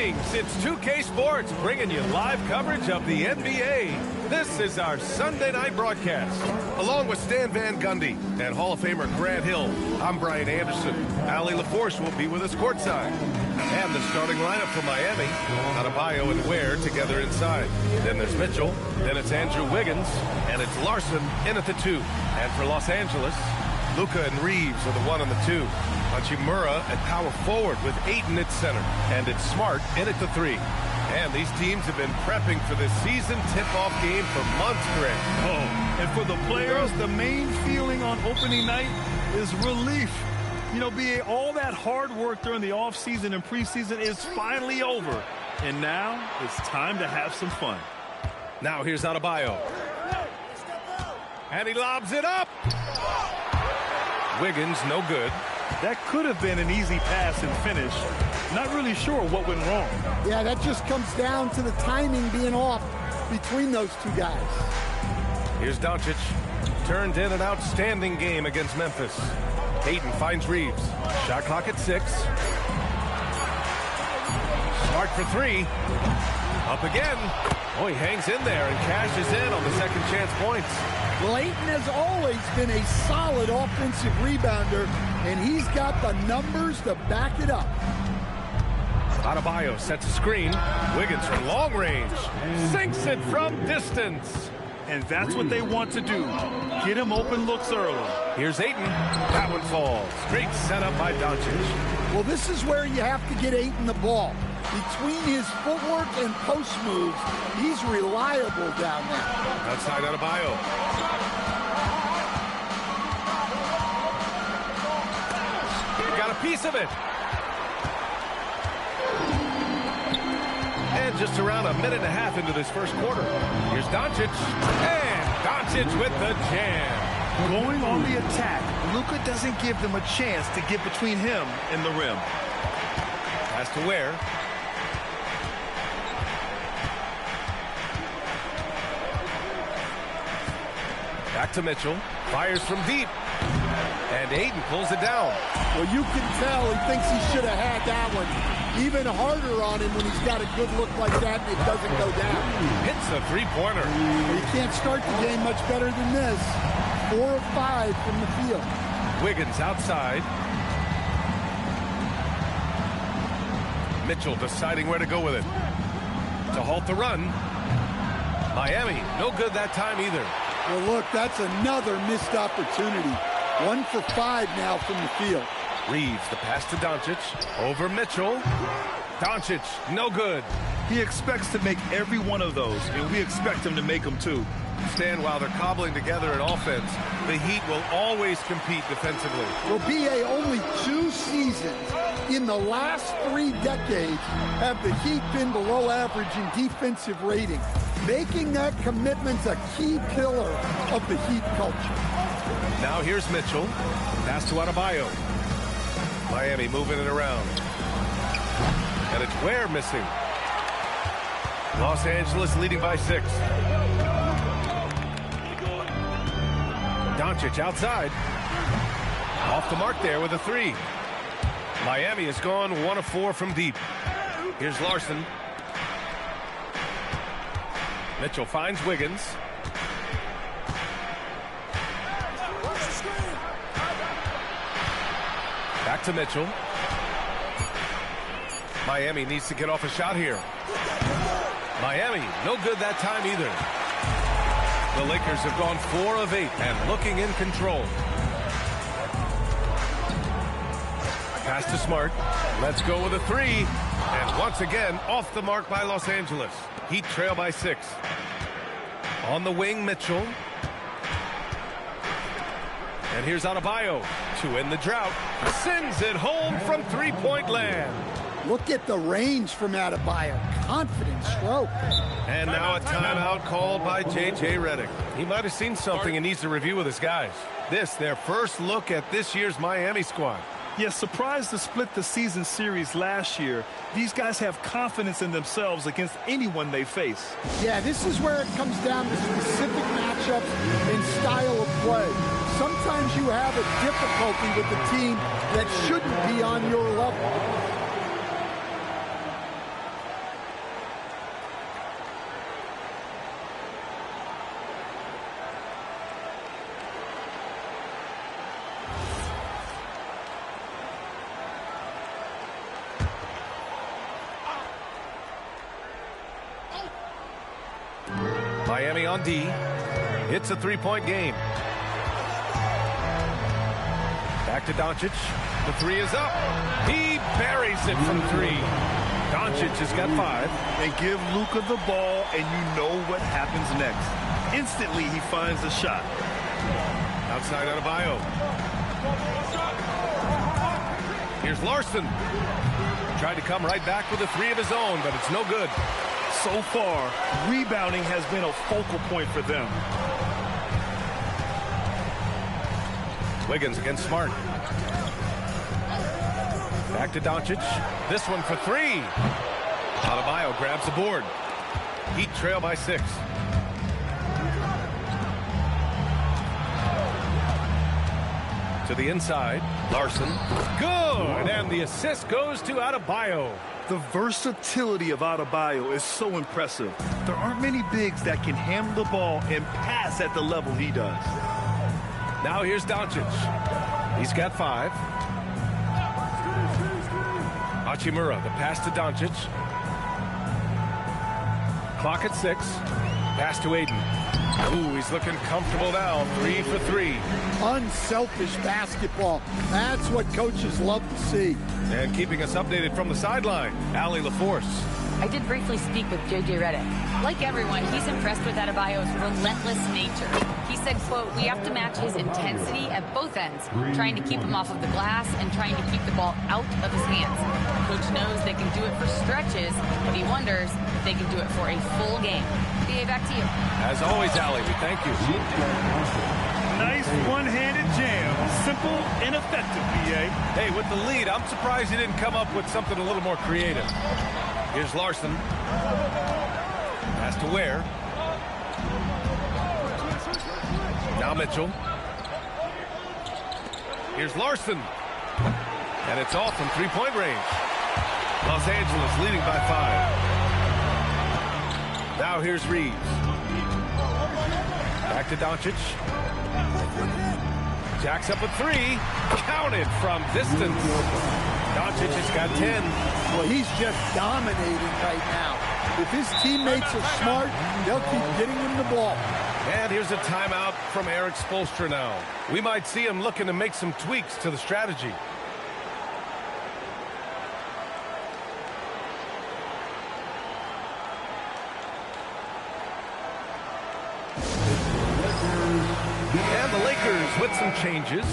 Greetings, it's 2K Sports bringing you live coverage of the NBA. This is our Sunday night broadcast. Along with Stan Van Gundy and Hall of Famer Grant Hill, I'm Brian Anderson. Allie LaForce will be with us courtside. And the starting lineup for Miami, Adebayo and Ware together inside. Then there's Mitchell, then it's Andrew Wiggins, and it's Larson in at the 2. And for Los Angeles, Luka and Reeves are the 1 and the 2. Hachimura at power forward with Ayton at center. And it's Smart in at the 3. And these teams have been prepping for this season tip-off game for months, Greg. Oh, and for the players, the main feeling on opening night is relief. You know, BA, all that hard work during the offseason and preseason is finally over. And now it's time to have some fun. Now here's Adebayo. And he lobs it up. Wiggins, no good. That could have been an easy pass and finish. Not really sure what went wrong. Yeah, that just comes down to the timing being off between those two guys. Here's Doncic. Turned in an outstanding game against Memphis. Ayton finds Reeves. Shot clock at 6. Smart for 3. Up again. Oh, he hangs in there and cashes in on the second chance points. Well, Ayton has always been a solid offensive rebounder, and he's got the numbers to back it up. Adebayo sets a screen. Wiggins from long range. Sinks it from distance. And that's what they want to do. Get him open looks early. Here's Ayton. That one falls. Great setup by Doncic. Well, this is where you have to get Ayton the ball. Between his footwork and post moves, he's reliable down there. Outside Adebayo. Got a piece of it. And just around a minute and a half into this first quarter. Here's Doncic. And Doncic with the jam. Going on the attack, Luka doesn't give them a chance to get between him and the rim. Pass to Ware. Back to Mitchell. Fires from deep. And Ayton pulls it down. Well, you can tell he thinks he should have had that one. Even harder on him when he's got a good look like that and it doesn't go down. Hits a three-pointer. You can't start the game much better than this. 4 of 5 from the field. Wiggins outside. Mitchell deciding where to go with it. To halt the run. Miami, no good that time either. Well, look, that's another missed opportunity. 1 for 5 now from the field. Reeves, the pass to Doncic. Over Mitchell. Doncic, no good. He expects to make every one of those, and we expect him to make them too. Stan, while they're cobbling together an offense, the Heat will always compete defensively. Well, BA, only 2 seasons in the last 3 decades have the Heat been below average in defensive rating, making that commitment a key pillar of the Heat culture. Now here's Mitchell. Pass to Adebayo. Miami moving it around. And it's Ware missing. Los Angeles leading by 6. Doncic outside. Off the mark there with a 3. Miami has gone 1 of 4 from deep. Here's Larson. Mitchell finds Wiggins. Back to Mitchell. Miami needs to get off a shot here. Miami, no good that time either. The Lakers have gone 4 of 8 and looking in control. Pass to Smart. Let's go with a 3. And once again, off the mark by Los Angeles. Heat trail by 6. On the wing, Mitchell. And here's Adebayo to end the drought. Sends it home from three-point land. Look at the range from Adebayo. Confident stroke. And now a timeout called by J.J. Redick. He might have seen something and needs to review with his guys. This, their first look at this year's Miami squad. Yes, surprised to split the season series last year. These guys have confidence in themselves against anyone they face. Yeah, this is where it comes down to specific matchups and style of play. Sometimes you have a difficulty with the team that shouldn't be on your level. Miami on D. It's a three-point game. Back to Doncic. The three is up. He buries it from three. Doncic has got 5. And give Luka the ball, and you know what happens next. Instantly, he finds the shot. Outside Adebayo. Here's Larson. Tried to come right back with a 3 of his own, but it's no good. So far, rebounding has been a focal point for them. Wiggins against Smart. Back to Doncic. This one for 3. Adebayo grabs the board. Heat trail by 6. To the inside. Larson. Good! And the assist goes to Adebayo. The versatility of Adebayo is so impressive. There aren't many bigs that can handle the ball and pass at the level he does. Now here's Doncic. He's got 5. Hachimura, the pass to Doncic. Clock at 6. Pass to Aiden. Ooh, he's looking comfortable now. 3 for 3. Unselfish basketball. That's what coaches love to see. And keeping us updated from the sideline, Allie LaForce. I did briefly speak with J.J. Redick. Like everyone, he's impressed with Adebayo's relentless nature. He said, quote, "We have to match his intensity at both ends, trying to keep him off of the glass and trying to keep the ball out of his hands. Coach knows they can do it for stretches, but he wonders if they can do it for a full game." BA, back to you. As always, Allie, we thank you. Nice one-handed jam. Simple and effective, BA. Hey, with the lead, I'm surprised he didn't come up with something a little more creative. Here's Larson. Pass to Ware. Now Mitchell. Here's Larson. And it's off from three-point range. Los Angeles leading by 5. Now here's Reeves. Back to Doncic. Jacks up a 3. Counted from distance. Doncic has got 10. Well, he's just dominating right now. If his teammates are smart, they'll keep getting him the ball. And here's a timeout from Eric Spoelstra now. We might see him looking to make some tweaks to the strategy. And the Lakers with some changes.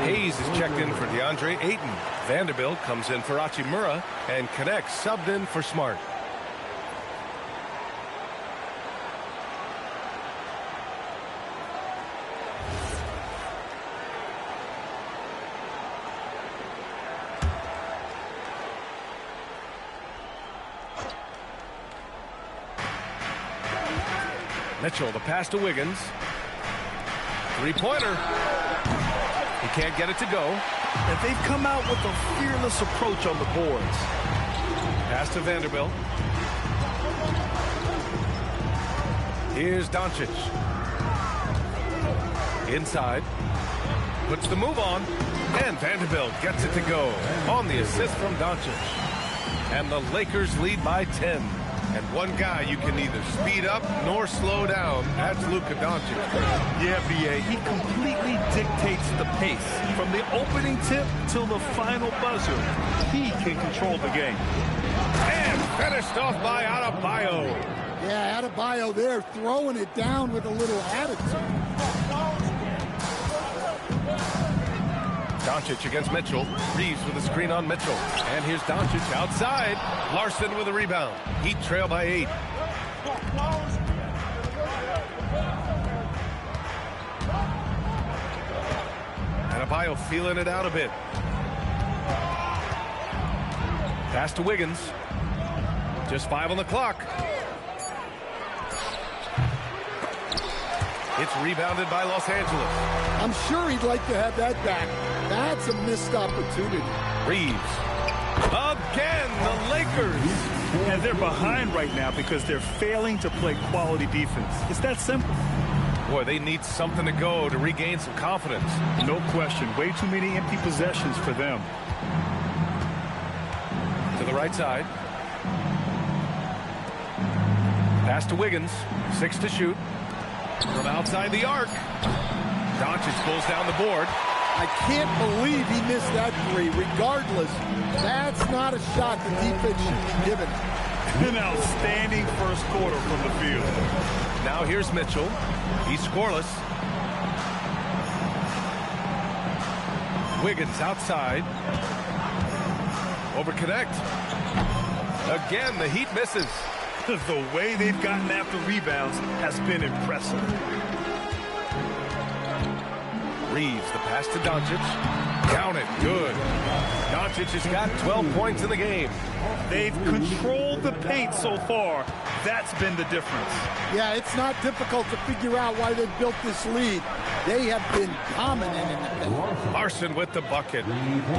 Hayes is checked in for DeAndre Ayton. Vanderbilt comes in for Hachimura, and Connect subbed in for Smart. Mitchell, the pass to Wiggins. Three-pointer. He can't get it to go. And they've come out with a fearless approach on the boards. Pass to Vanderbilt. Here's Doncic. Inside. Puts the move on. And Vanderbilt gets it to go on the assist from Doncic. And the Lakers lead by 10. And one guy you can neither speed up nor slow down. That's Luka Doncic. Yeah, B.A., he completely dictates the pace. From the opening tip till the final buzzer, he can control the game. And finished off by Adebayo. Yeah, Adebayo there throwing it down with a little attitude. Doncic against Mitchell. Reeves with a screen on Mitchell. And here's Doncic outside. Larson with a rebound. Heat trail by 8. Adebayo feeling it out a bit. Pass to Wiggins. Just 5 on the clock. It's rebounded by Los Angeles. I'm sure he'd like to have that back. That's a missed opportunity. Reeves. Again, the Lakers. And they're behind right now because they're failing to play quality defense. It's that simple. Boy, they need something to go to regain some confidence. No question. Way too many empty possessions for them. To the right side. Pass to Wiggins. 6 to shoot. From outside the arc. Doncic pulls down the board. I can't believe he missed that three. Regardless, that's not a shot the defense should be given. An outstanding first quarter from the field. Now here's Mitchell. He's scoreless. Wiggins outside. Over connect. Again, the Heat misses. The way they've gotten after rebounds has been impressive. Reeves, the pass to Doncic. Count it. Good. Doncic has got 12 points in the game. They've controlled the paint so far. That's been the difference. Yeah, it's not difficult to figure out why they've built this lead. They have been dominant in the paint. Larson with the bucket.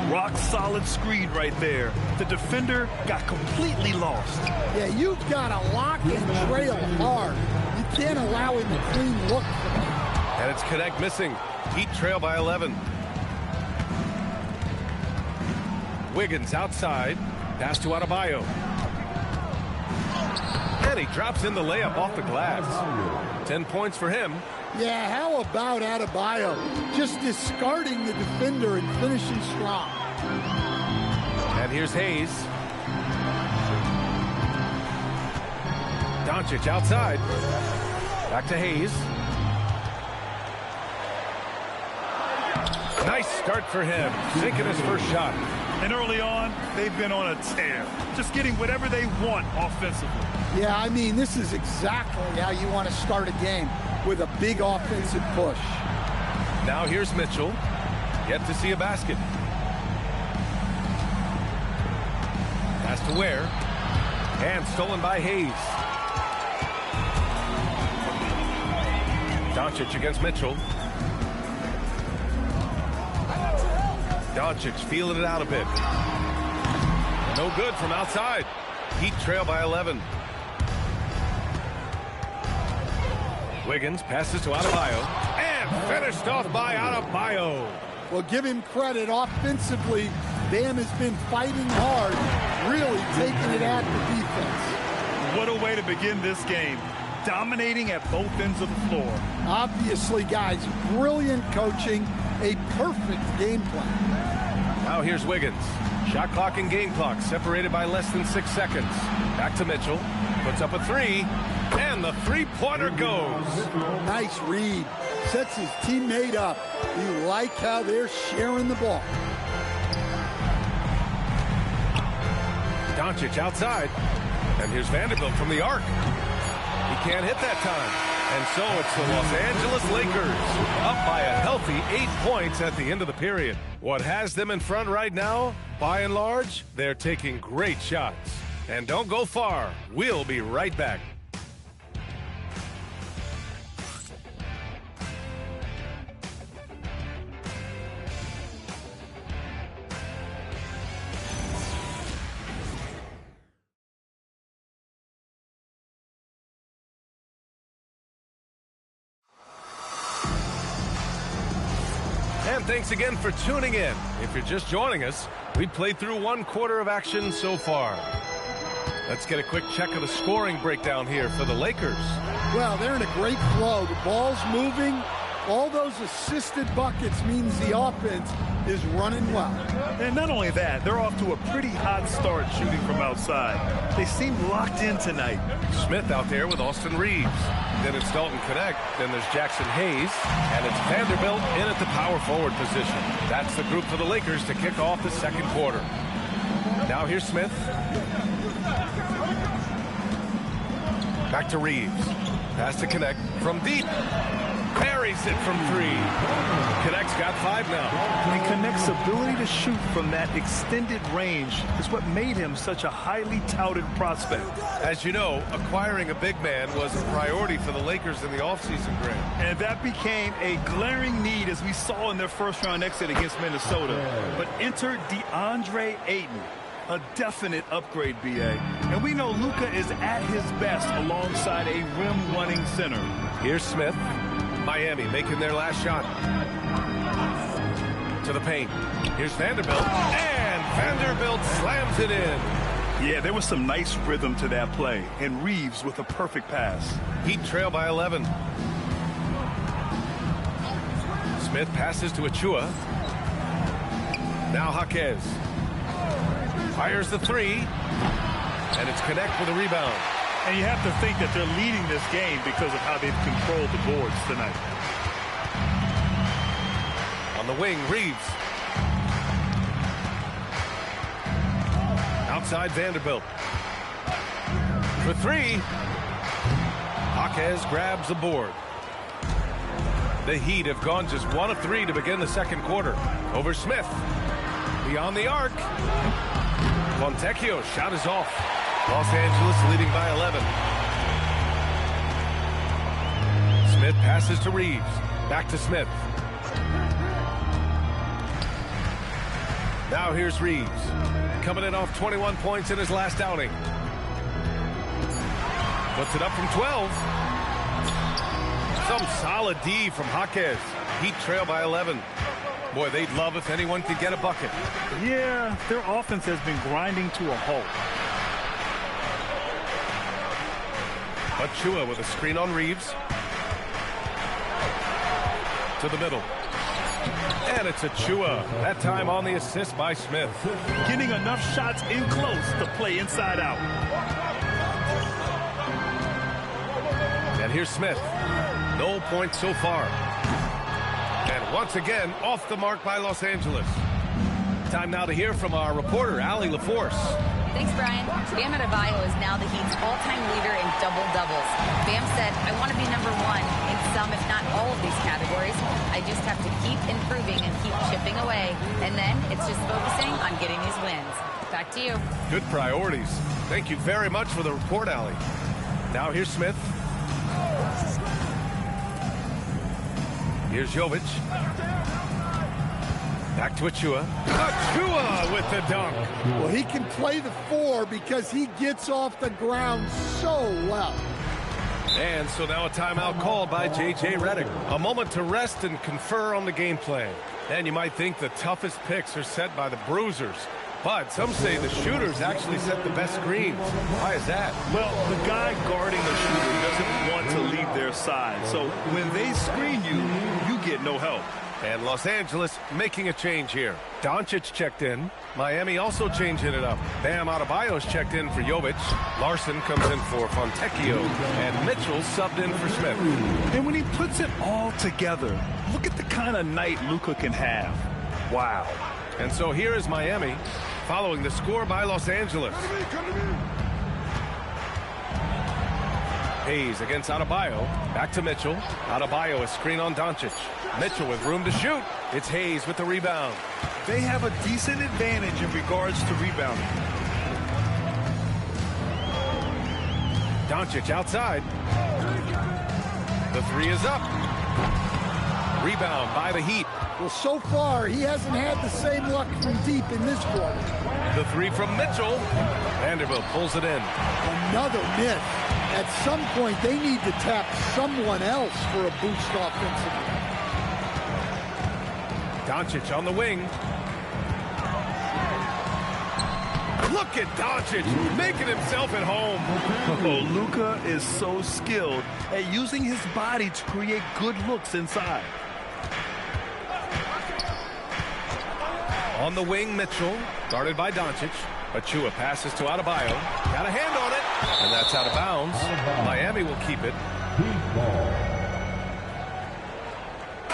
Rock solid screen right there. The defender got completely lost. Yeah, you've got to lock and trail hard. You can't allow him a clean look. And it's Connect missing. Heat trail by 11. Wiggins outside. Pass to Adebayo. And he drops in the layup off the glass. 10 points for him. Yeah, how about Adebayo? Just discarding the defender and finishing strong. And here's Hayes. Doncic outside. Back to Hayes. Nice start for him. Sinking his first shot. And early on, they've been on a tear. Just getting whatever they want offensively. Yeah, I mean, this is exactly how you want to start a game, with a big offensive push. Now here's Mitchell. Yet to see a basket. Pass to Ware. And stolen by Hayes. Doncic against Mitchell. Doncic feeling it out a bit. No good from outside. Heat trail by 11. Wiggins passes to Adebayo. And finished off by Adebayo. Well, give him credit. Offensively, Bam has been fighting hard, really taking it at the defense. What a way to begin this game. Dominating at both ends of the floor. Obviously, guys, brilliant coaching, a perfect game plan. Now here's Wiggins. Shot clock and game clock separated by less than 6 seconds. Back to Mitchell. Puts up a three. And the three-pointer goes. Nice read. Sets his teammate up. You like how they're sharing the ball. Doncic outside. And here's Vanderbilt from the arc. He can't hit that time. And so it's the Los Angeles Lakers up by a healthy 8 points at the end of the period. What has them in front right now, by and large, they're taking great shots. And don't go far. We'll be right back. And thanks again for tuning in. If you're just joining us, we've played through 1 quarter of action so far. Let's get a quick check of the scoring breakdown here for the Lakers. Well, they're in a great flow. The ball's moving. All those assisted buckets means the offense is running well. And not only that, they're off to a pretty hot start shooting from outside. They seem locked in tonight. Smith out there with Austin Reeves. Then it's Dalton Connect. Then there's Jackson Hayes. And it's Vanderbilt in at the power forward position. That's the group for the Lakers to kick off the second quarter. Now here's Smith. Back to Reeves. Pass to Connect from deep. Parries it from 3. Connect's got 5 now. And Connect's ability to shoot from that extended range is what made him such a highly touted prospect. As you know, acquiring a big man was a priority for the Lakers in the offseason, Grant. And that became a glaring need as we saw in their first-round exit against Minnesota. But enter DeAndre Ayton. A definite upgrade, B.A. And we know Luka is at his best alongside a rim-running center. Here's Smith. Miami making their last shot. To the paint. Here's Vanderbilt. And Vanderbilt slams it in. Yeah, there was some nice rhythm to that play, and Reeves with a perfect pass. Heat trail by 11. Smith passes to Achua. Now Jaquez. Fires the three. And it's Connect with a rebound. And you have to think that they're leading this game because of how they've controlled the boards tonight. On the wing, Reeves. Outside Vanderbilt. For three. Jaquez grabs the board. The Heat have gone just 1 of 3 to begin the second quarter. Over Smith. Beyond the arc. Fontecchio shot is off. Los Angeles leading by 11. Smith passes to Reeves. Back to Smith. Now here's Reeves. Coming in off 21 points in his last outing. Puts it up from 12. Some solid D from Jaquez. Heat trail by 11. Boy, they'd love if anyone could get a bucket. Yeah, their offense has been grinding to a halt. Achua with a screen on Reeves. To the middle. And it's Achua. That time on the assist by Smith. Getting enough shots in close to play inside out. And here's Smith. No points so far. And once again, off the mark by Los Angeles. Time now to hear from our reporter, Allie LaForce. Thanks, Brian. Bam Adebayo is now the Heat's all-time leader in double-doubles. Bam said, I want to be number 1 in some, if not all of these categories. I just have to keep improving and keep chipping away. And then it's just focusing on getting these wins. Back to you. Good priorities. Thank you very much for the report, Allie. Now here's Smith. Here's Jovic. Back to Achua. Achua with the dunk. Well, he can play the 4 because he gets off the ground so well. And so now a timeout called by J.J. Redick. A moment to rest and confer on the game plan. And you might think the toughest picks are set by the bruisers. But some say the shooters actually set the best screens. Why is that? Well, the guy guarding the shooter doesn't want to leave their side. So when they screen you, you get no help. And Los Angeles making a change here. Doncic checked in. Miami also changing it up. Bam Adebayo's checked in for Jovic. Larson comes in for Fontecchio. And Mitchell subbed in for Smith. And when he puts it all together, look at the kind of night Luka can have. Wow. And so here is Miami following the score by Los Angeles. Hayes against Adebayo. Back to Mitchell. Adebayo a screen on Doncic. Mitchell with room to shoot. It's Hayes with the rebound. They have a decent advantage in regards to rebounding. Doncic outside. The three is up. Rebound by the Heat. Well, so far, he hasn't had the same luck from deep in this quarter. The three from Mitchell. Vanderbilt pulls it in. Another miss. At some point, they need to tap someone else for a boost offensively. Doncic on the wing. Look at Doncic making himself at home. Oh, Luka is so skilled at using his body to create good looks inside. On the wing, Mitchell, guarded by Doncic. Achua passes to Adebayo. Got a hand on it, and that's out of bounds. Miami will keep it.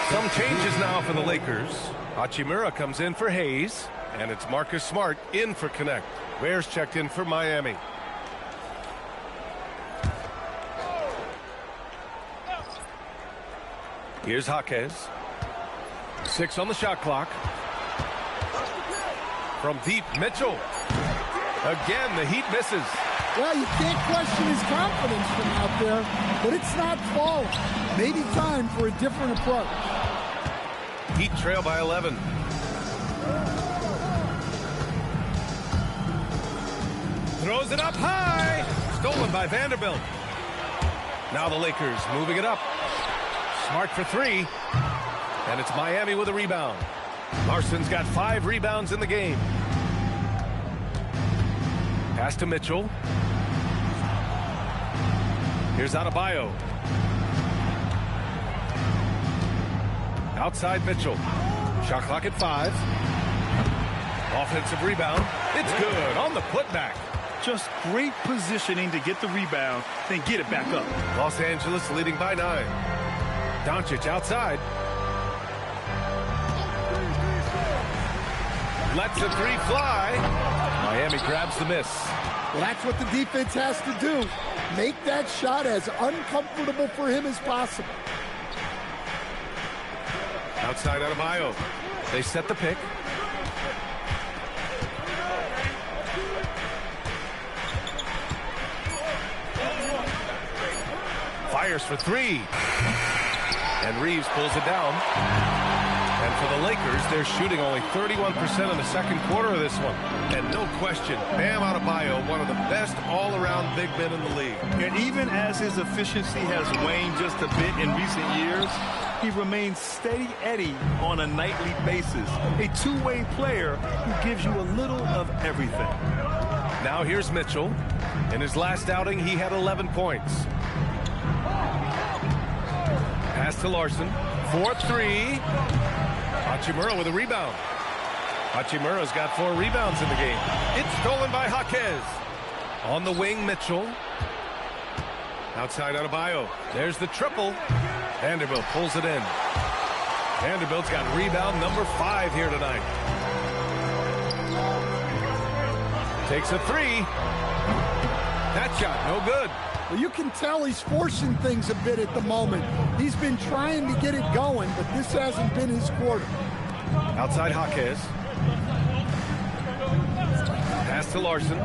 Some changes now for the Lakers. Hachimura comes in for Hayes, and it's Marcus Smart in for Connect. Ware's checked in for Miami. Here's Jaquez. 6 on the shot clock. From deep, Mitchell. Again, the Heat misses. Well, you can't question his confidence from out there, but it's not falling. Maybe time for a different approach. Heat trail by 11. Throws it up high. Stolen by Vanderbilt. Now the Lakers moving it up. Smart for 3. And it's Miami with a rebound. Larson's got 5 rebounds in the game. Pass to Mitchell. Here's Adebayo. Outside Mitchell. Shot clock at 5. Offensive rebound. It's good on the putback. Just great positioning to get the rebound, then get it back up. Los Angeles leading by 9. Doncic outside. Lets the 3 fly. Miami grabs the miss. Well, that's what the defense has to do. Make that shot as uncomfortable for him as possible. Outside Adebayo. They set the pick. Fires for 3. And Reeves pulls it down. And for the Lakers, they're shooting only 31% in the second quarter of this one. And no question, Bam Adebayo, one of the best all-around big men in the league. And even as his efficiency has waned just a bit in recent years, he remains steady Eddie on a nightly basis. A two-way player who gives you a little of everything. Now here's Mitchell. In his last outing, he had 11 points. Pass to Larson. 4-3. Hachimura with a rebound. Hachimura's got 4 rebounds in the game. It's stolen by Jaquez. On the wing, Mitchell. Outside Adebayo. There's the triple. Vanderbilt pulls it in. Vanderbilt's got rebound number 5 here tonight. Takes a 3. That shot, no good. Well, you can tell he's forcing things a bit at the moment. He's been trying to get it going, but this hasn't been his quarter. Outside Jaquez. Pass to Larson.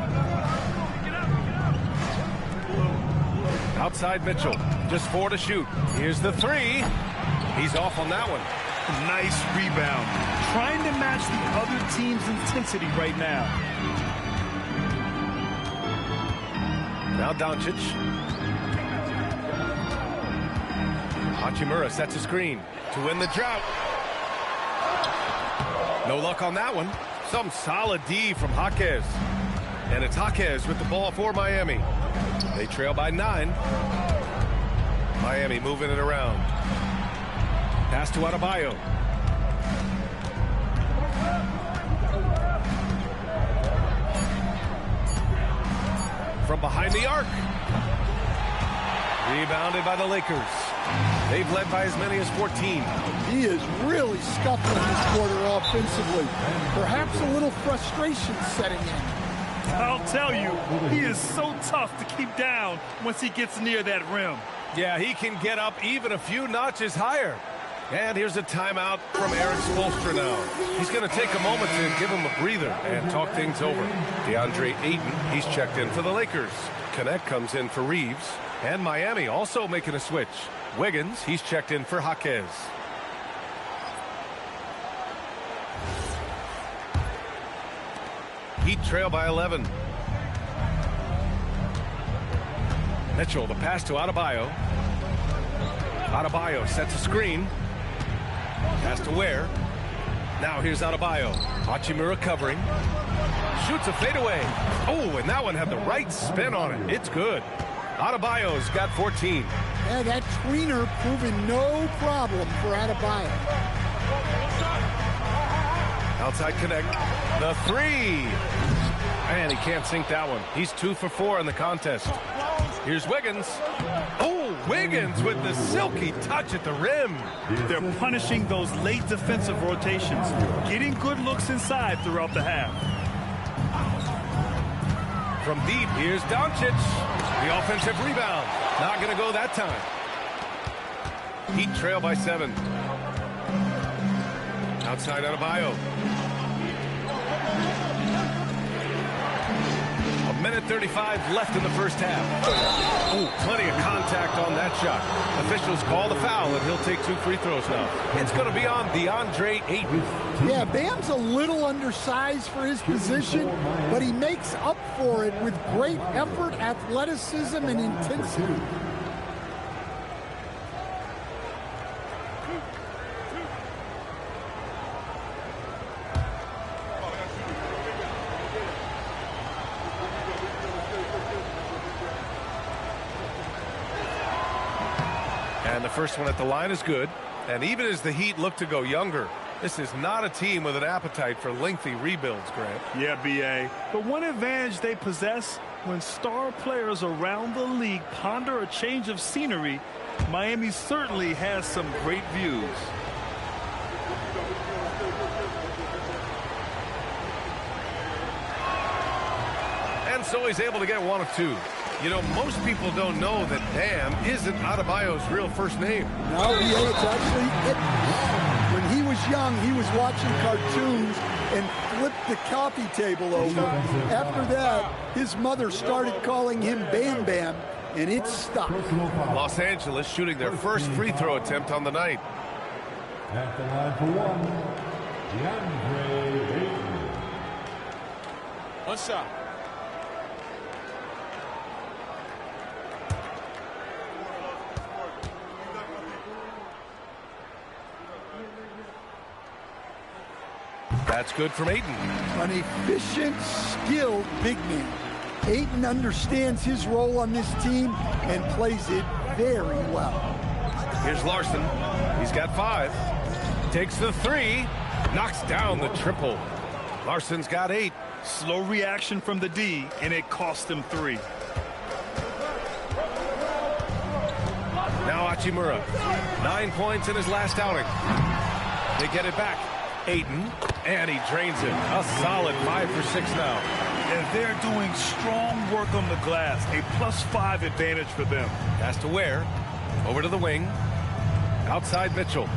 Outside Mitchell. Just 4 to shoot. Here's the 3. He's off on that one. Nice rebound. Trying to match the other team's intensity right now. Now Doncic. Hachimura sets a screen to win the drought. No luck on that one. Some solid D from Jaquez. And it's Jaquez with the ball for Miami. They trail by 9. Miami moving it around. Pass to Adebayo. From behind the arc. Rebounded by the Lakers. They've led by as many as 14. He is really scuffling this quarter offensively. Perhaps a little frustration setting in. I'll tell you, he is so tough to keep down once he gets near that rim. Yeah, he can get up even a few notches higher. And here's a timeout from Eric Spoelstra now. He's going to take a moment to give him a breather and talk things over. DeAndre Ayton, he's checked in for the Lakers. Connect comes in for Reeves. And Miami also making a switch. Wiggins, he's checked in for Jaquez. Heat trail by 11. Mitchell, the pass to Adebayo. Adebayo sets a screen. Pass to Ware. Now here's Adebayo. Hachimura covering. Shoots a fadeaway. Oh, and that one had the right spin on it. It's good. Adebayo's got 14. Yeah, that tweener proving no problem for Adebayo. Outside connect. The 3. And he can't sink that one. He's 2 for 4 in the contest. Here's Wiggins. Oh, Wiggins with the silky touch at the rim. They're punishing those late defensive rotations, getting good looks inside throughout the half. From deep, here's Doncic. The offensive rebound. Not going to go that time. Heat trail by 7. Outside Adebayo. 1:35 left in the first half. Oh, plenty of contact on that shot. Officials call the foul, and he'll take 2 free throws now. It's going to be on DeAndre Ayton. Yeah, Bam's a little undersized for his position, but he makes up for it with great effort, athleticism, and intensity. And the first one at the line is good. And even as the Heat look to go younger, this is not a team with an appetite for lengthy rebuilds, Grant. Yeah, B.A. But one advantage they possess, when star players around the league ponder a change of scenery, Miami certainly has some great views. And so he's able to get one of two. You know, most people don't know that Bam isn't Adebayo's real first name. No, it's actually it. When he was young, he was watching cartoons and flipped the coffee table over. After that, his mother started calling him Bam Bam, and it stuck. Los Angeles shooting their first free throw attempt on the night. At the line for one, DeAndre Ayton. One shot. That's good from Ayton. An efficient, skilled big man. Ayton understands his role on this team and plays it very well. Here's Larson. He's got 5. Takes the 3. Knocks down the triple. Larson's got 8. Slow reaction from the D, and it cost him 3. Now Hachimura. 9 points in his last outing. They get it back. Ayton, and he drains it. A solid 5 for 6 now. And they're doing strong work on the glass. A +5 advantage for them. Pass to Ware. Over to the wing. Outside Mitchell.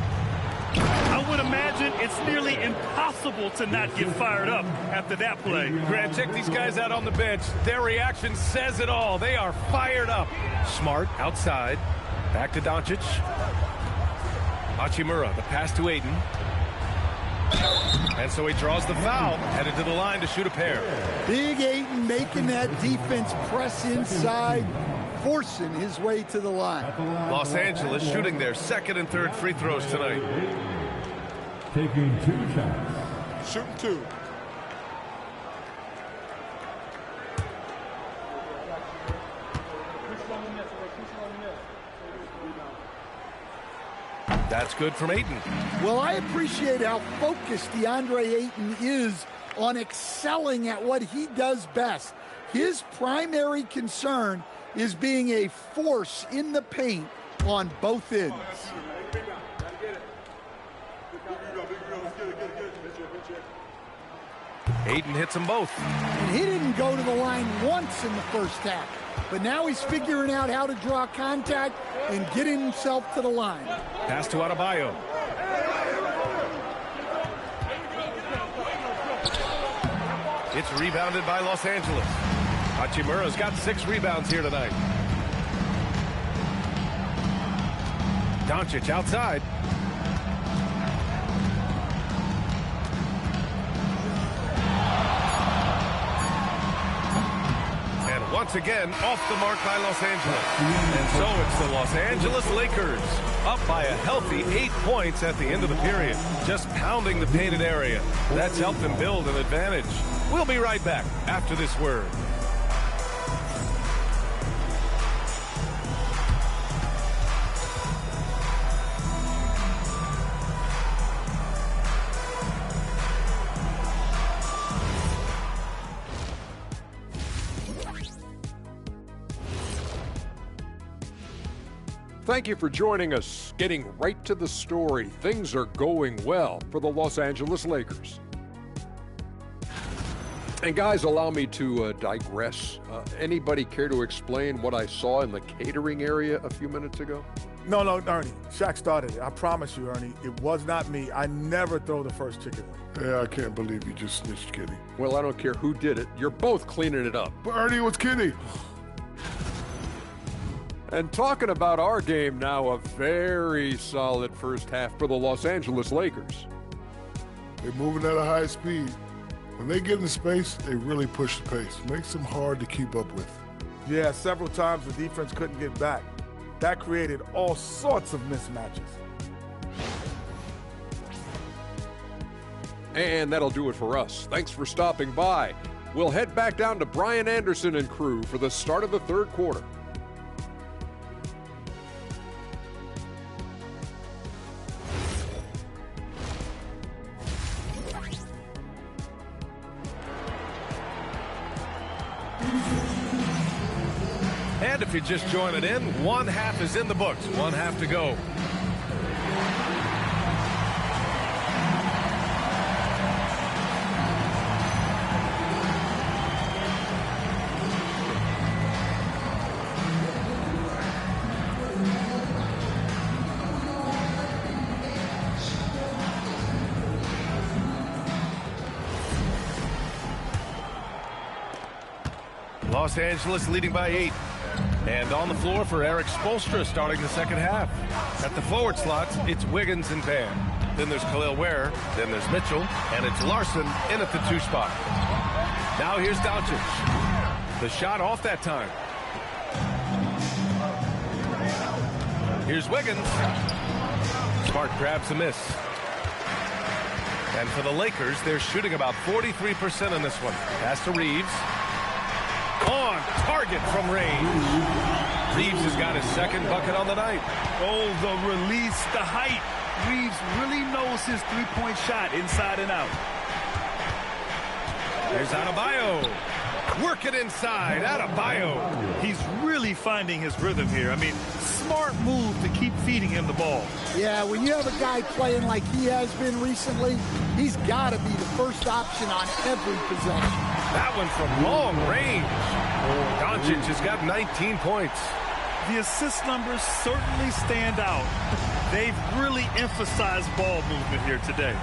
I would imagine it's nearly impossible to not get fired up after that play. Grant, check these guys out on the bench. Their reaction says it all. They are fired up. Smart outside. Back to Doncic. Hachimura, the pass to Ayton. And so he draws the foul, headed to the line to shoot a pair. Big Ayton making that defense press inside, forcing his way to the line. Los Angeles shooting their second and third free throws tonight. Taking 2 shots. Shooting 2. That's good from Ayton. Well, I appreciate how focused DeAndre Ayton is on excelling at what he does best. His primary concern is being a force in the paint on both ends. Ayton hits them both. And he didn't go to the line once in the first half. But now he's figuring out how to draw contact and get himself to the line. Pass to Adebayo. It's rebounded by Los Angeles. Hachimura's got 6 rebounds here tonight. Doncic outside. Once again, off the mark by Los Angeles. And so it's the Los Angeles Lakers, up by a healthy 8 points at the end of the period, just pounding the painted area. That's helped them build an advantage. We'll be right back after this word. Thank you for joining us. Getting right to the story, things are going well for the Los Angeles Lakers. And guys, allow me to digress. Anybody care to explain what I saw in the catering area a few minutes ago? No, Ernie. Shaq started it. I promise you, Ernie, it was not me. I never throw the first chicken wing. Yeah, I can't believe you just snitched Kenny. Well, I don't care who did it. You're both cleaning it up. But Ernie, it was Kenny. And talking about our game now, a very solid first half for the Los Angeles Lakers. They're moving at a high speed. When they get in space, they really push the pace. Makes them hard to keep up with. Yeah, several times the defense couldn't get back. That created all sorts of mismatches. And that'll do it for us. Thanks for stopping by. We'll head back down to Brian Anderson and crew for the start of the third quarter. And if you're just joining in, one half is in the books. One half to go. Los Angeles leading by 8. And on the floor for Erik Spoelstra starting the second half. At the forward slots, it's Wiggins and Bam. Then there's Kel'el Ware. Then there's Mitchell. And it's Larson in at the 2 spot. Now here's Doncic. The shot off that time. Here's Wiggins. Smart grabs a miss. And for the Lakers, they're shooting about 43% in this one. Pass to Reeves. On target from range. Reeves has got his second bucket on the night. Oh, the release, the height. Reeves really knows his three-point shot inside and out. Here's Adebayo. Work it inside. Adebayo. He's really finding his rhythm here. I mean, smart move to keep feeding him the ball. Yeah, when you have a guy playing like he has been recently, he's got to be the first option on every possession. That one from long range. Doncic has got 19 points. The assist numbers certainly stand out. They've really emphasized ball movement here today.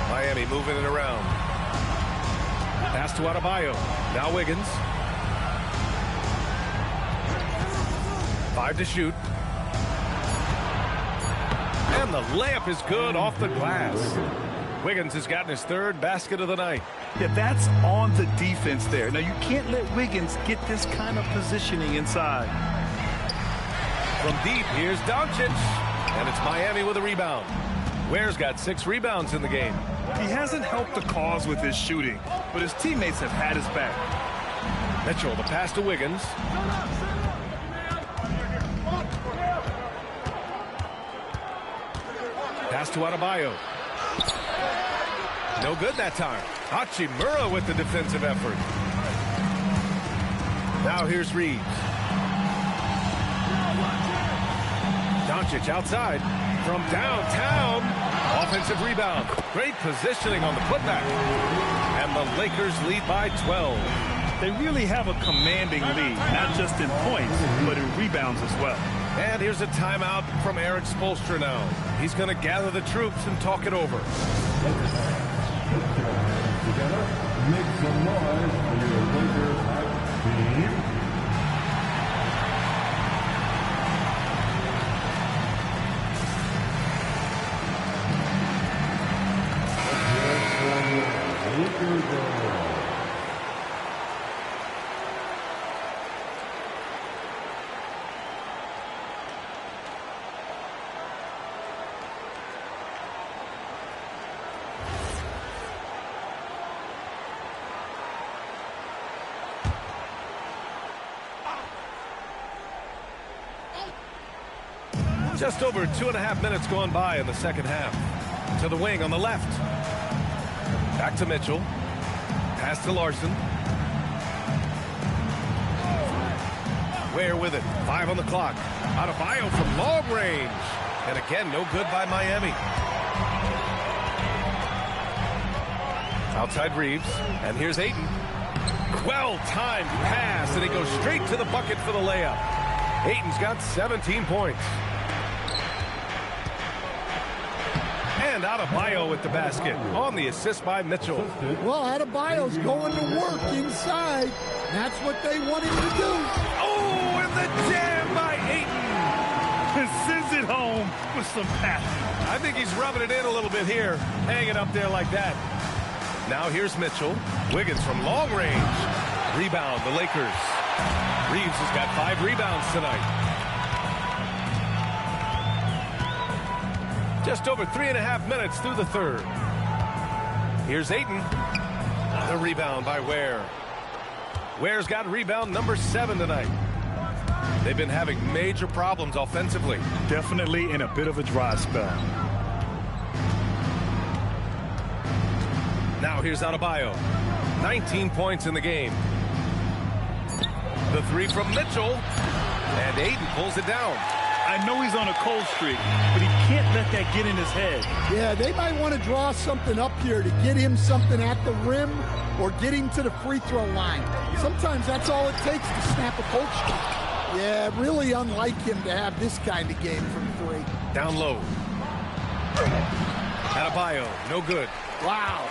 Miami moving it around. Pass to Adebayo. Now Wiggins. 5 to shoot. And the layup is good off the glass. Wiggins has gotten his third basket of the night. Yeah, that's on the defense there. Now, you can't let Wiggins get this kind of positioning inside. From deep, here's Doncic. And it's Miami with a rebound. Ware's got 6 rebounds in the game. He hasn't helped the cause with his shooting, but his teammates have had his back. Mitchell, the pass to Wiggins. Pass to Adebayo. No good that time. Hachimura with the defensive effort. Now here's Reeves. Doncic outside from downtown. Offensive rebound. Great positioning on the putback. And the Lakers lead by 12. They really have a commanding lead, not just in points, but in rebounds as well. And here's a timeout from Erik Spoelstra now. He's going to gather the troops and talk it over. Together, make some noise for your Lakers hype team. Just over 2.5 minutes gone by in the second half. To the wing on the left. Back to Mitchell. Pass to Larson. Ware with it. 5 on the clock. Adebayo from long range. And again, no good by Miami. Outside Reeves. And here's Ayton. Well-timed pass. And he goes straight to the bucket for the layup. Ayton's got 17 points. And Adebayo with the basket on the assist by Mitchell. Well, Adebayo's going to work inside. That's what they want him to do. Oh, and the jam by Ayton. And sends it home with some passion. I think he's rubbing it in a little bit here, hanging up there like that. Now here's Mitchell. Wiggins from long range. Rebound, the Lakers. Reeves has got 5 rebounds tonight. Just over 3.5 minutes through the third. Here's Ayton. The rebound by Ware. Ware's got rebound number 7 tonight. They've been having major problems offensively. Definitely in a bit of a dry spell. Now here's Adebayo. 19 points in the game. The three from Mitchell, and Ayton pulls it down. I know he's on a cold streak, but he can't let that get in his head. Yeah, they might want to draw something up here to get him something at the rim or get him to the free throw line. Sometimes that's all it takes to snap a cold streak. Yeah, really unlike him to have this kind of game from three. Down low. Adebayo, no good. Wow.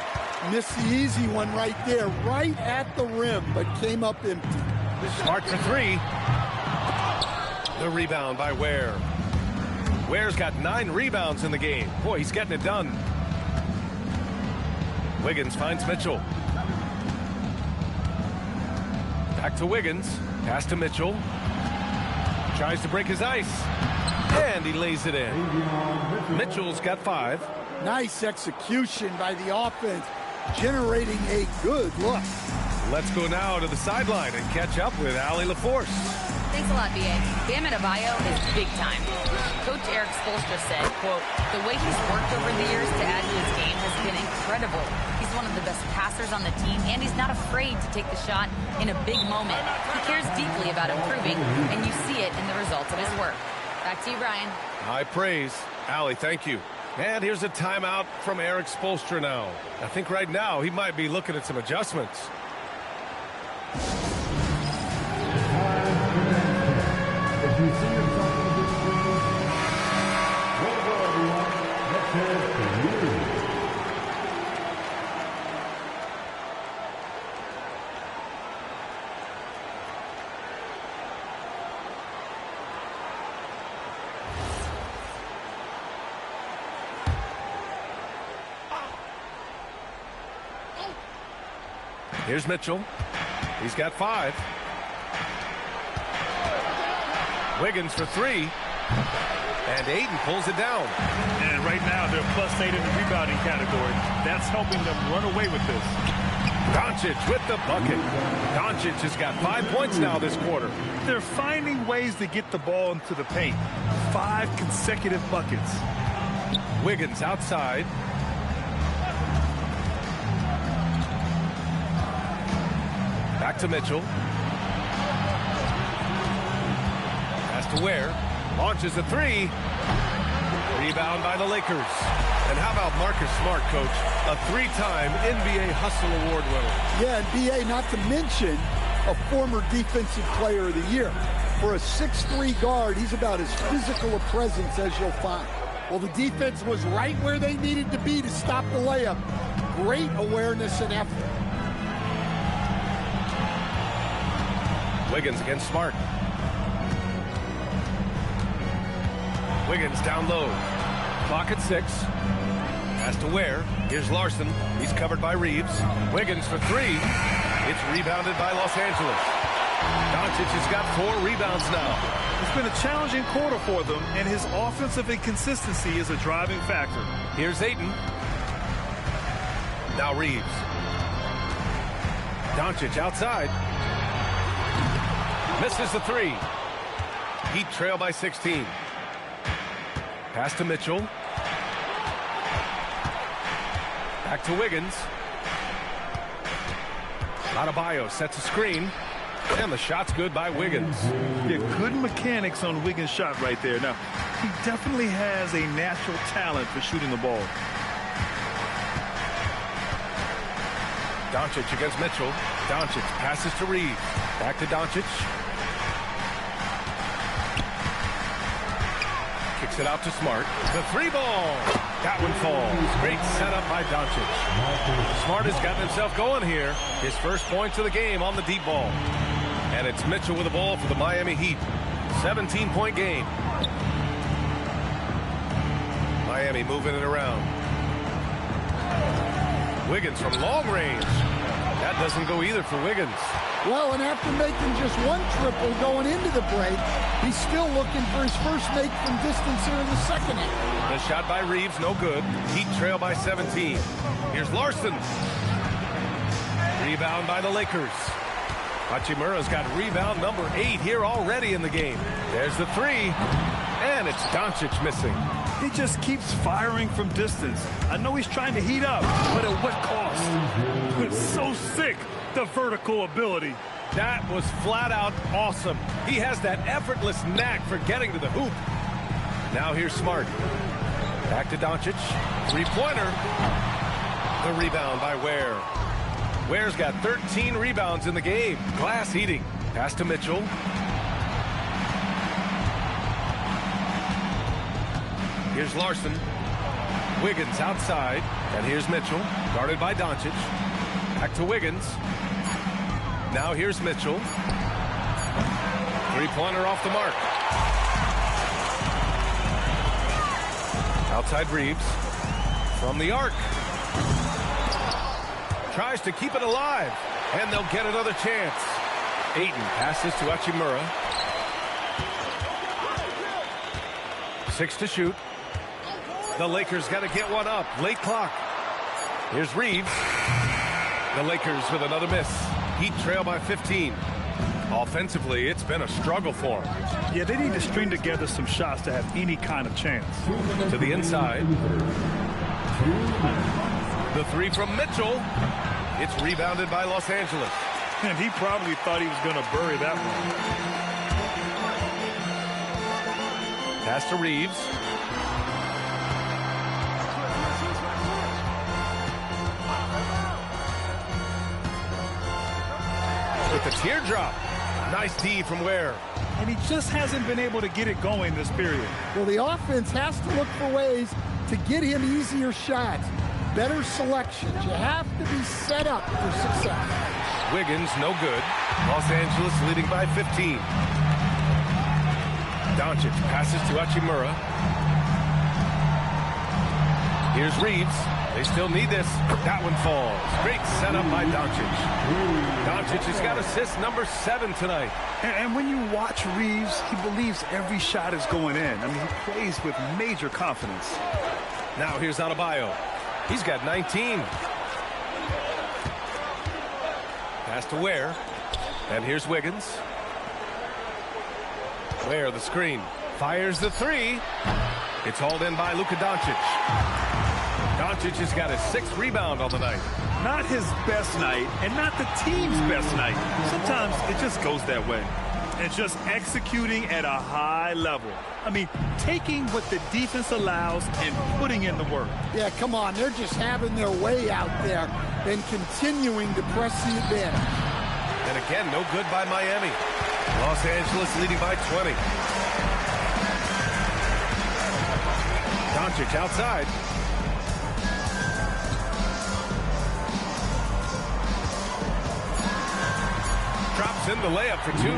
Missed the easy one right there, right at the rim, but came up empty. Smart for three. The rebound by Ware. Ware's got 9 rebounds in the game. Boy, he's getting it done. Wiggins finds Mitchell. Back to Wiggins. Pass to Mitchell. Tries to break his ice. And he lays it in. Mitchell's got 5. Nice execution by the offense, generating a good look. Let's go now to the sideline and catch up with Allie LaForce. Thanks a lot, B.A. Bam Adebayo is big time. Coach Eric Spoelstra said, quote, the way he's worked over the years to add to his game has been incredible. He's one of the best passers on the team, and he's not afraid to take the shot in a big moment. He cares deeply about improving, and you see it in the results of his work. Back to you, Brian. High praise. Allie, thank you. And here's a timeout from Eric Spoelstra now. I think right now he might be looking at some adjustments. If you see yourself on the big screen, welcome everyone. Let's hear it for you. Here's Mitchell. He's got 5. Wiggins for 3. And Ayton pulls it down. And right now, they're +8 in the rebounding category. That's helping them run away with this. Doncic with the bucket. Doncic has got 5 points now this quarter. They're finding ways to get the ball into the paint. 5 consecutive buckets. Wiggins outside. Back to Mitchell. Pass to Ware. Launches a 3. Rebound by the Lakers. And how about Marcus Smart, Coach? A 3-time NBA Hustle Award winner. Yeah, and B.A., not to mention a former Defensive Player of the Year. For a 6'3" guard, he's about as physical a presence as you'll find. Well, the defense was right where they needed to be to stop the layup. Great awareness and effort. Wiggins against Smart. Wiggins down low. Clock at 6. Pass to Ware. Here's Larson. He's covered by Reeves. Wiggins for 3. It's rebounded by Los Angeles. Doncic has got 4 rebounds now. It's been a challenging quarter for them, and his offensive inconsistency is a driving factor. Here's Ayton. Now Reeves. Doncic outside. Misses the 3. Heat trail by 16. Pass to Mitchell. Back to Wiggins. Adebayo sets a screen. And the shot's good by Wiggins. Yeah, good mechanics on Wiggins' shot right there. Now, he definitely has a natural talent for shooting the ball. Doncic against Mitchell. Doncic passes to Reeves. Back to Doncic. Kicks it out to Smart. The 3 ball. That one falls. Great setup by Doncic. Smart has gotten himself going here. His first points of the game on the deep ball. And it's Mitchell with the ball for the Miami Heat. 17-point game. Miami moving it around. Wiggins from long range. That doesn't go either for Wiggins. Well, and after making just 1 triple going into the break, he's still looking for his first make from distance here in the second half. The shot by Reeves, no good. Heat trail by 17. Here's Larson. Rebound by the Lakers. Hachimura's got rebound number 8 here already in the game. There's the 3. And it's Doncic missing. He just keeps firing from distance. I know he's trying to heat up, but at what cost? It's so sick the vertical ability. That was flat out awesome. He has that effortless knack for getting to the hoop. Now here's Smart. Back to Doncic. Three-pointer. The rebound by Ware. Ware's got 13 rebounds in the game. Glass eating. Pass to Mitchell. Here's Larson. Wiggins outside. And here's Mitchell. Guarded by Doncic. Back to Wiggins. Now here's Mitchell. Three-pointer off the mark. Outside Reeves. From the arc. Tries to keep it alive. And they'll get another chance. Ayton passes to Hachimura. 6 to shoot. The Lakers got to get one up. Late clock. Here's Reeves. The Lakers with another miss. Heat trail by 15. Offensively, it's been a struggle for them. Yeah, they need to string together some shots to have any kind of chance. To the inside. The three from Mitchell. It's rebounded by Los Angeles. And he probably thought he was going to bury that one. Pass to Reeves. With the teardrop. Nice D from Ware. And he just hasn't been able to get it going this period. Well, the offense has to look for ways to get him easier shots. Better selections. You have to be set up for success. Wiggins, no good. Los Angeles leading by 15. Doncic passes to Hachimura. Here's Reeves. They still need this. That one falls. Great setup by Doncic. Doncic has got assist number 7 tonight. And when you watch Reeves, he believes every shot is going in. I mean, he plays with major confidence. Now here's Adebayo. He's got 19. Pass to Ware. And here's Wiggins. Ware, the screen. Fires the three. It's hauled in by Luka Doncic. Doncic has got his 6th rebound on the night. Not his best night, and not the team's best night. Sometimes it just goes that way. And just executing at a high level. I mean, taking what the defense allows and putting in the work. Yeah, come on. They're just having their way out there and continuing to press the advantage. And again, no good by Miami. Los Angeles leading by 20. Doncic outside. Drops in the layup for 2.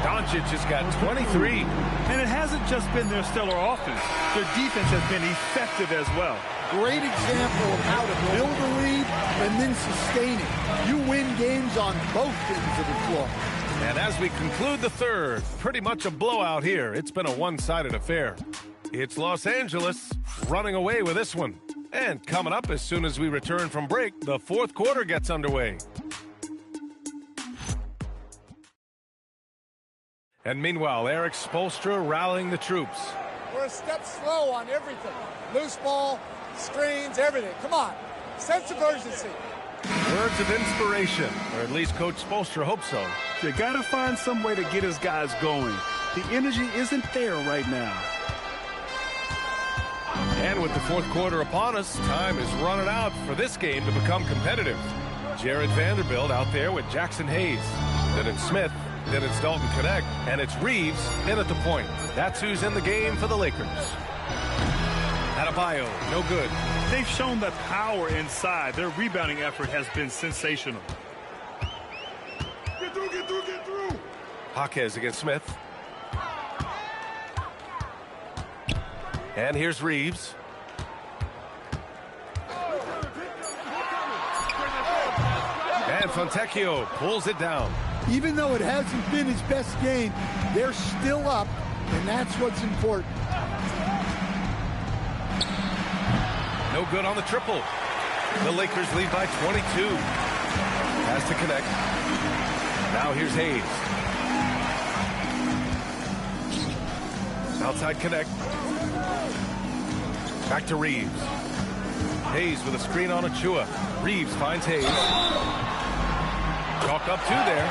Doncic has got 23. And it hasn't just been their stellar offense. Their defense has been effective as well. Great example of how to build a lead and then sustain it. You win games on both ends of the floor. And as we conclude the third, pretty much a blowout here. It's been a one-sided affair. It's Los Angeles running away with this one. And coming up as soon as we return from break, the fourth quarter gets underway. And meanwhile, Eric Spoelstra rallying the troops. We're a step slow on everything. Loose ball, screens, everything. Come on. Sense of urgency. Words of inspiration, or at least Coach Spoelstra hopes so. You got to find some way to get his guys going. The energy isn't there right now. And with the fourth quarter upon us, time is running out for this game to become competitive. Jared Vanderbilt out there with Jackson Hayes. Then it's Smith. Then it's Dalton Knecht, and it's Reeves in at the point. That's who's in the game for the Lakers. Adebayo, no good. They've shown the power inside. Their rebounding effort has been sensational. Get through, get through, get through. Jaquez against Smith. And here's Reeves. And Fontecchio pulls it down. Even though it hasn't been his best game, they're still up, and that's what's important. No good on the triple. The Lakers lead by 22. Has to connect. Now here's Hayes. Outside Knecht. Back to Reeves. Hayes with a screen on Achua. Reeves finds Hayes. Chalk up 2 there.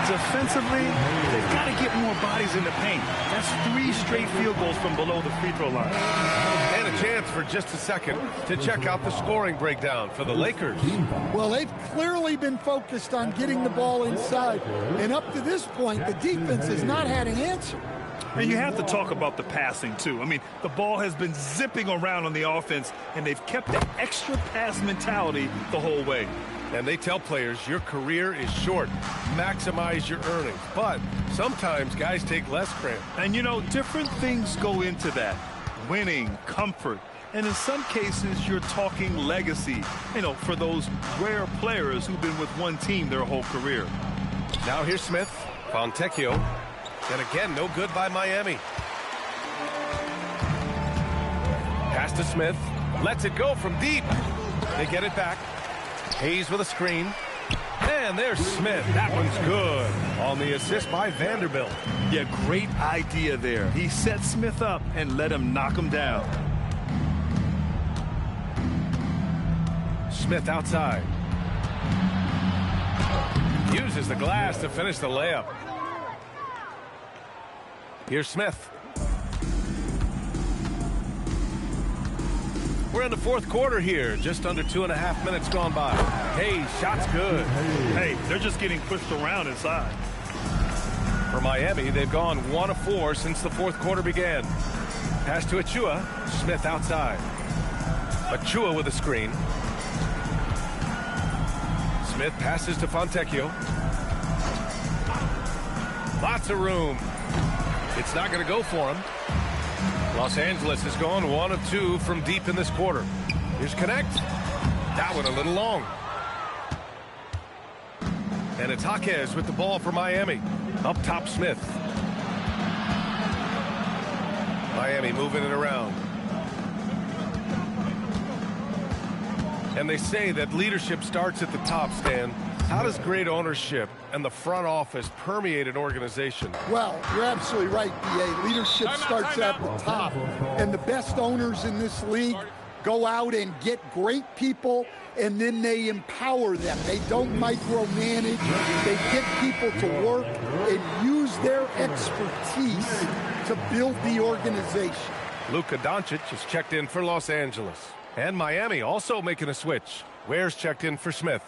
Defensively, they've got to get more bodies in the paint. That's 3 straight field goals from below the free throw line. And a chance for just a second to check out the scoring breakdown for the Lakers. Well, they've clearly been focused on getting the ball inside. And up to this point, the defense has not had an answer. And you have to talk about the passing, too. I mean, the ball has been zipping around on the offense, and they've kept the extra pass mentality the whole way. And they tell players, your career is short. Maximize your earnings. But sometimes guys take less cramp. And, you know, different things go into that. Winning, comfort, and in some cases, you're talking legacy, you know, for those rare players who've been with one team their whole career. Now here's Smith, Fontecchio, and again, no good by Miami. Pass to Smith, lets it go from deep. They get it back. Hayes with a screen. And there's Smith. That one's good. On the assist by Vanderbilt. Yeah, great idea there. He set Smith up and let him knock him down. Smith outside. Uses the glass to finish the layup. Here's Smith. We're in the fourth quarter here. Just under 2.5 minutes gone by. Hayes, shot's good. Hey, they're just getting pushed around inside. For Miami, they've gone 1 of 4 since the fourth quarter began. Pass to Achua. Smith outside. Achua with a screen. Smith passes to Fontecchio. Lots of room. It's not going to go for him. Los Angeles has gone 1 of 2 from deep in this quarter. Here's Connect. That one a little long. And it's Jaquez with the ball for Miami. Up top, Smith. Miami moving it around. And they say that leadership starts at the top, Stan. How does great ownership and the front office permeate an organization? Well, you're absolutely right, B.A. Leadership starts at the top. And the best owners in this league go out and get great people, and then they empower them. They don't micromanage. They get people to work and use their expertise to build the organization. Luka Doncic is checked in for Los Angeles. And Miami also making a switch. Ware's checked in for Smith.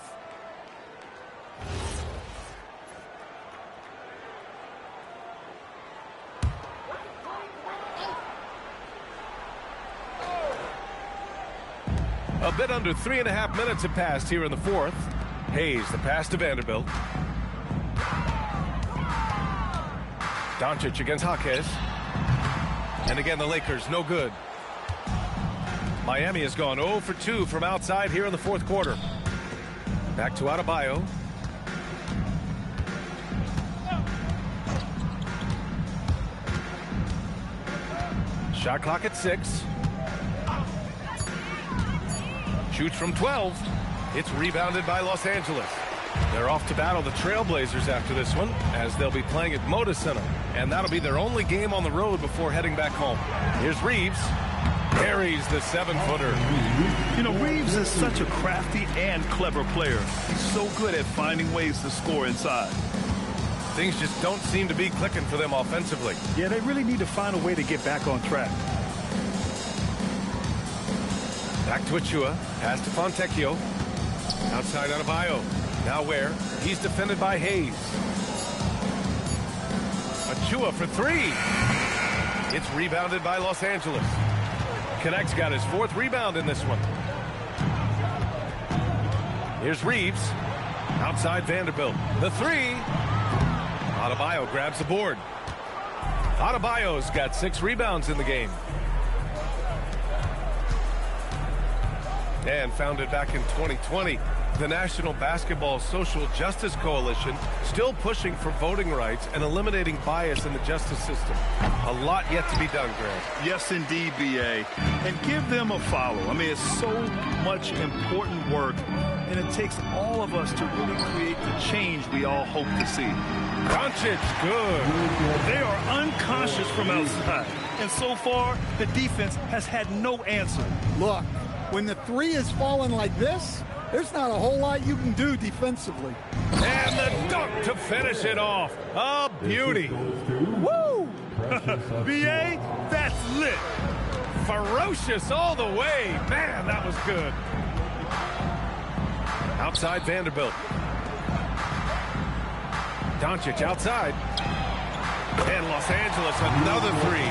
A bit under 3.5 minutes have passed here in the fourth. Hayes, the pass to Vanderbilt. Doncic against Jaquez. And again, the Lakers, no good. Miami has gone 0 for 2 from outside here in the fourth quarter. Back to Adebayo. Shot clock at 6. Shoots from 12. It's rebounded by Los Angeles. They're off to battle the Trailblazers after this one, as they'll be playing at Moda Center. And that'll be their only game on the road before heading back home. Here's Reeves. Carries the 7-footer. You know, Reeves is such a crafty and clever player. He's so good at finding ways to score inside. Things just don't seem to be clicking for them offensively. Yeah, they really need to find a way to get back on track. Back to Achua. Pass to Fontecchio. Outside Adebayo. Now Ware. He's defended by Hayes. Achua for 3. It's rebounded by Los Angeles. Connect's got his 4th rebound in this one. Here's Reeves. Outside Vanderbilt. The 3. Adebayo grabs the board. Adebayo's got 6 rebounds in the game. And founded back in 2020, the National Basketball Social Justice Coalition still pushing for voting rights and eliminating bias in the justice system. A lot yet to be done, Grant. Yes, indeed, B.A. And give them a follow. I mean, it's so much important work, and it takes all of us to really create the change we all hope to see. Doncic, good. They are unconscious from outside, and so far, the defense has had no answer. Look, when the 3 is falling like this, there's not a whole lot you can do defensively. And the dunk to finish it off. A beauty. Woo! B.A., that's lit. Ferocious all the way. Man, that was good. Outside Vanderbilt. Doncic outside. And Los Angeles, another three.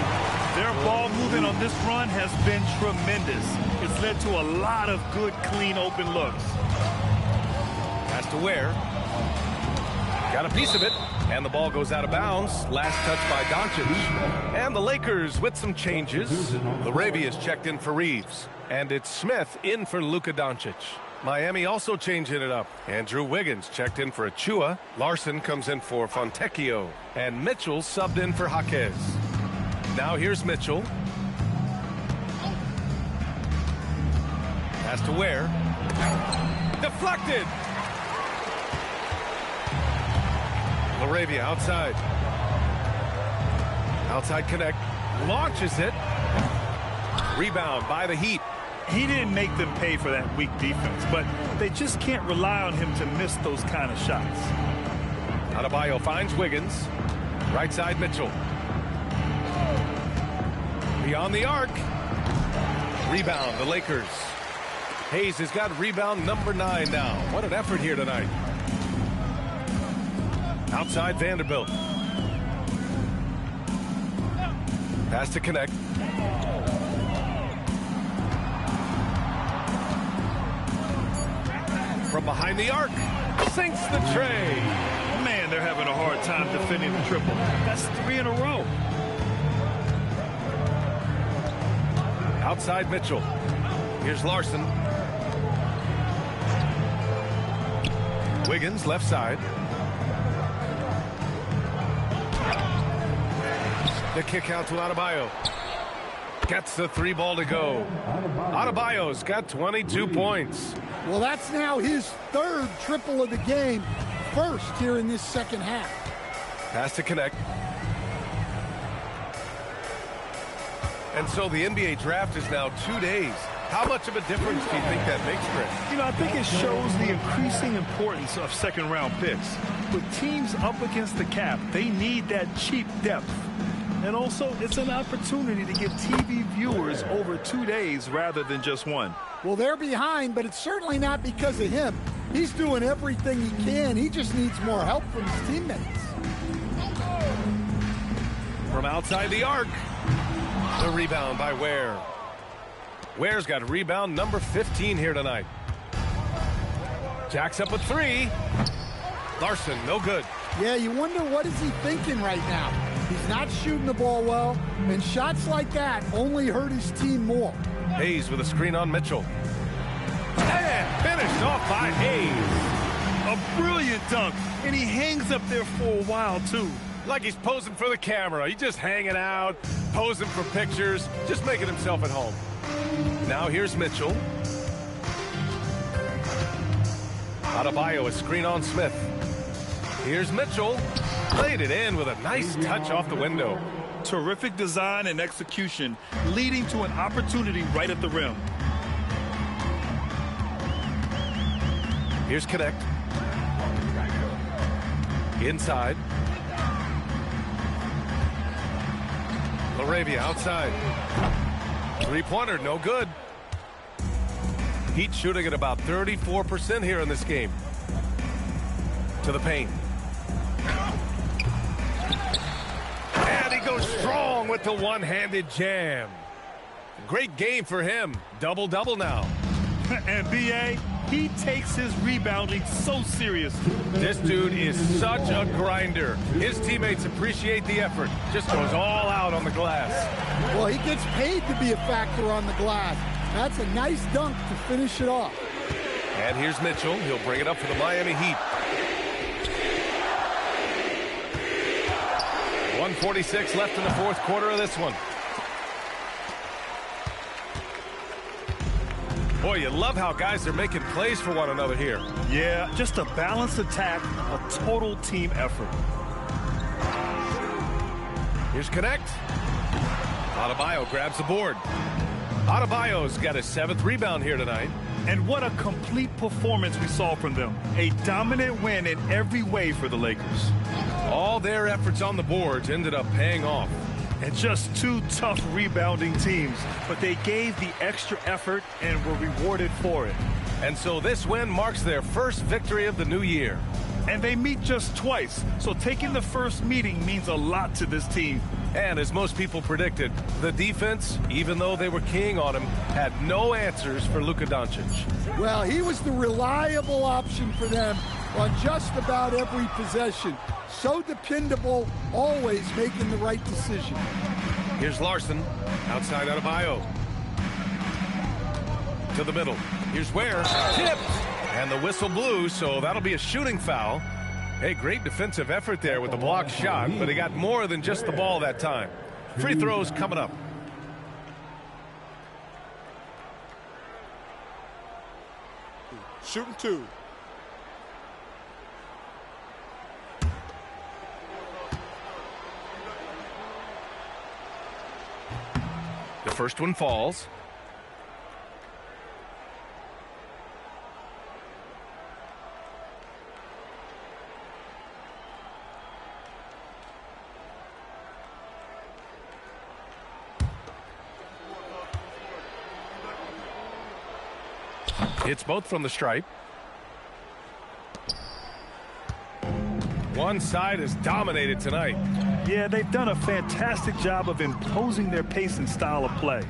Their ball movement on this run has been tremendous. It's led to a lot of good, clean, open looks. Has to Ware. Got a piece of it. And the ball goes out of bounds. Last touch by Doncic. And the Lakers with some changes. Laravia is checked in for Reeves. And it's Smith in for Luka Doncic. Miami also changing it up. Andrew Wiggins checked in for Achua. Larson comes in for Fontecchio. And Mitchell subbed in for Jaquez. Now here's Mitchell. Has to Ware. Deflected. Laravia outside. Outside connect. Launches it. Rebound by the Heat. He didn't make them pay for that weak defense, but they just can't rely on him to miss those kind of shots. Adebayo finds Wiggins. Right side Mitchell. Beyond the arc. Rebound, the Lakers. Hayes has got rebound number 9 now. What an effort here tonight. Outside Vanderbilt. Pass to connect. From behind the arc. Sinks the tray. Man, they're having a hard time defending the triple. That's 3 in a row. Outside Mitchell. Here's Larson. Wiggins left side. The kick out to Adebayo. Gets the 3 ball to go. Adebayo's got 22 points. Well, that's now his 3rd triple of the game. First here in this second half. Pass to connect. And so the NBA draft is now 2 days. How much of a difference do you think that makes, Chris? You know, I think it shows the increasing importance of second-round picks. With teams up against the cap, they need that cheap depth. And also, it's an opportunity to get TV viewers over 2 days rather than just one. Well, they're behind, but it's certainly not because of him. He's doing everything he can. He just needs more help from his teammates. From outside the arc. The rebound by Ware. Ware's got rebound number 15 here tonight. Jacks up a 3. Larson, no good. Yeah, you wonder what is he thinking right now. He's not shooting the ball well, and shots like that only hurt his team more. Hayes with a screen on Mitchell. And finished off by Hayes. A brilliant dunk, and he hangs up there for a while, too. Like he's posing for the camera. He's just hanging out, posing for pictures, just making himself at home. Now here's Mitchell. Adebayo, a screen on Smith. Here's Mitchell. Laid it in with a nice touch off the window. Terrific design and execution, leading to an opportunity right at the rim. Here's Connect. Inside. Laravia outside. 3-pointer, no good. Heat shooting at about 34% here in this game. To the paint. And he goes strong with the one-handed jam. Great game for him. Double-double now. And B.A., he takes his rebounding so seriously. This dude is such a grinder. His teammates appreciate the effort. Just goes all out on the glass. Well, he gets paid to be a factor on the glass. That's a nice dunk to finish it off. And here's Mitchell. He'll bring it up for the Miami Heat. 1:46 left in the fourth quarter of this one. Boy, you love how guys are making plays for one another here. Yeah, just a balanced attack, a total team effort. Here's Connect. Adebayo grabs the board. Adebayo's got his 7th rebound here tonight. And what a complete performance we saw from them. A dominant win in every way for the Lakers. All their efforts on the boards ended up paying off. And just two tough rebounding teams, but they gave the extra effort and were rewarded for it. And so this win marks their first victory of the new year. And they meet just twice, so taking the first meeting means a lot to this team. And as most people predicted, the defense, even though they were keying on him, had no answers for Luka Doncic. Well, he was the reliable option for them on just about every possession. So dependable, always making the right decision. Here's Larson, outside Adebayo. To the middle. Here's Ware, tipped, and the whistle blew, so that'll be a shooting foul. Hey, great defensive effort there with the blocked shot, but he got more than just the ball that time. Free throws coming up. Shooting two. The first one falls. Hits both from the stripe. One side is dominated tonight. Yeah, they've done a fantastic job of imposing their pace and style of play.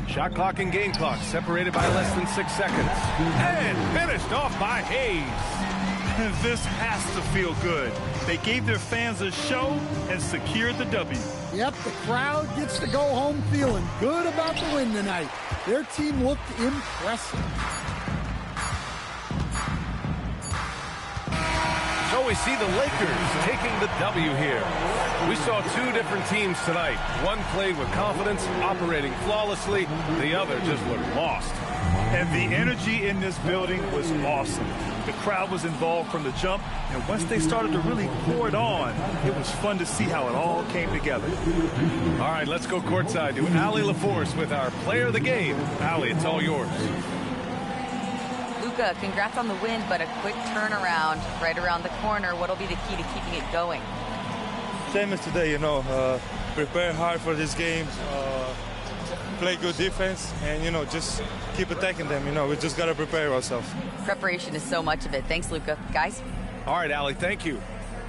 Shot clock and game clock separated by less than 6 seconds. And finished off by Hayes. This has to feel good. They gave their fans a show and secured the W. Yep, the crowd gets to go home feeling good about the win tonight. Their team looked impressive. So we see the Lakers taking the W here. We saw two different teams tonight. One played with confidence, operating flawlessly. The other just looked lost. And the energy in this building was awesome. The crowd was involved from the jump, and once they started to really pour it on, it was fun to see how it all came together. All right, let's go courtside to Allie LaForce with our player of the game. Allie, it's all yours. Luka, congrats on the win, but a quick turnaround right around the corner. What'll be the key to keeping it going? Same as today, you know, prepare hard for this game, play good defense, and, you know, just keep attacking them. You know, we just got to prepare ourselves. Preparation is so much of it. Thanks, Luka. Guys? All right, Allie, thank you.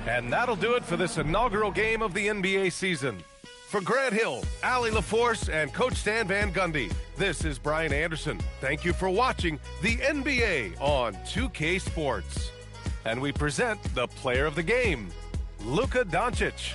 And that'll do it for this inaugural game of the NBA season. For Grant Hill, Allie LaForce, and Coach Stan Van Gundy, this is Brian Anderson. Thank you for watching the NBA on 2K Sports. And we present the player of the game, Luka Doncic.